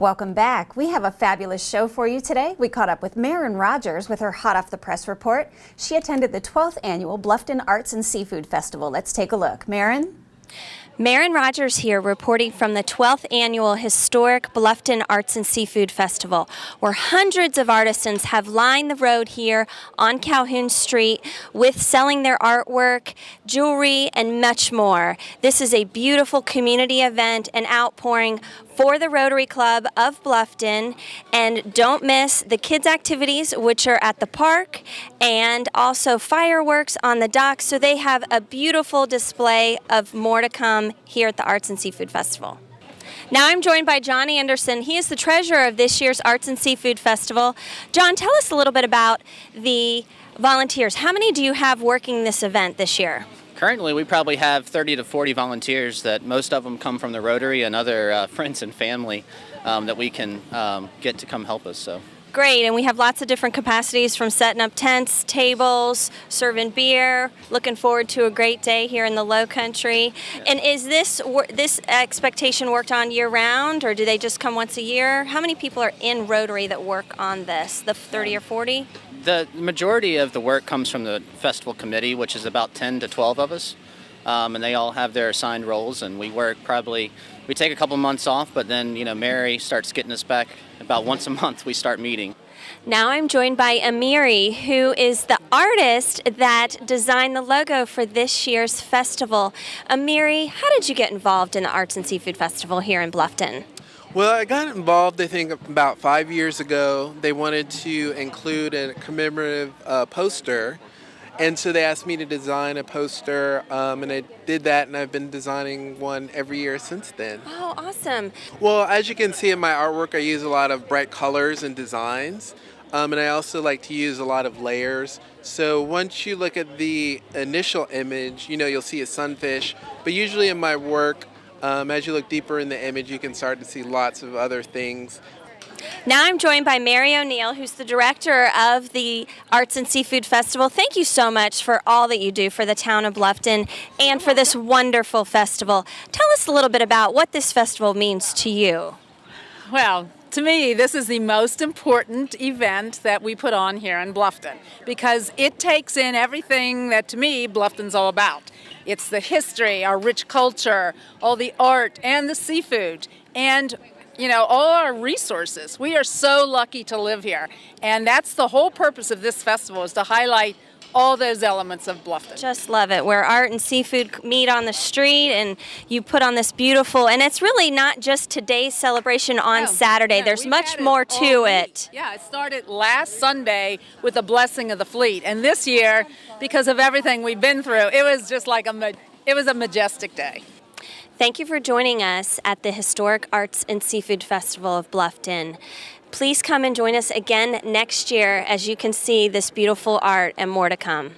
Welcome back. We have a fabulous show for you today. We caught up with Marin Rogers with her Hot Off the Press report. She attended the 12th annual Bluffton Arts and Seafood Festival. Let's take a look. Marin? Marin Rogers here reporting from the 12th annual historic Bluffton Arts and Seafood Festival, where hundreds of artisans have lined the road here on Calhoun Street with selling their artwork, jewelry, and much more. This is a beautiful community event and outpouring for the Rotary Club of Bluffton, and don't miss the kids' activities, which are at the park, and also fireworks on the dock, so they have a beautiful display of more to come here at the Arts and Seafood Festival. Now I'm joined by John Anderson. He is the treasurer of this year's Arts and Seafood Festival. John, tell us a little bit about the volunteers. How many do you have working this event this year? Currently, we probably have 30 to 40 volunteers that most of them come from the Rotary and other friends and family that we can get to come help us. So. Great, and we have lots of different capacities from setting up tents, tables, serving beer. Looking forward to a great day here in the Low Country. Yeah. And is this expectation worked on year-round, or do they just come once a year? How many people are in Rotary that work on this, the 30 or 40? The majority of the work comes from the festival committee, which is about 10 to 12 of us, and they all have their assigned roles, and we work we take a couple months off, but then, Mary starts getting us back about once a month we start meeting. Now I'm joined by Amiri, who is the artist that designed the logo for this year's festival. Amiri, how did you get involved in the Arts and Seafood Festival here in Bluffton? Well, I got involved, I think, about 5 years ago. They wanted to include a commemorative poster, and so they asked me to design a poster, and I did that, and I've been designing one every year since then. Oh, awesome. Well, as you can see in my artwork, I use a lot of bright colors and designs, and I also like to use a lot of layers. So once you look at the initial image, you'll see a sunfish, but usually in my work, as you look deeper in the image, you can start to see lots of other things. Now I'm joined by Mary O'Neill, who's the director of the Arts and Seafood Festival. Thank you so much for all that you do for the town of Bluffton and for this wonderful festival. Tell us a little bit about what this festival means to you. Well, to me, this is the most important event that we put on here in Bluffton because it takes in everything that, to me, Bluffton's all about. It's the history, our rich culture, all the art and the seafood, and all our resources. We are so lucky to live here, and that's the whole purpose of this festival, is to highlight all those elements of Bluffton. Just love it, where art and seafood meet on the street, and you put on this beautiful, and it's really not just today's celebration on Saturday. There's much more to it. Yeah, it started last Sunday with the blessing of the fleet, and this year, because of everything we've been through, it was just like it was a majestic day. Thank you for joining us at the Historic Arts and Seafood Festival of Bluffton. Please come and join us again next year as you can see this beautiful art and more to come.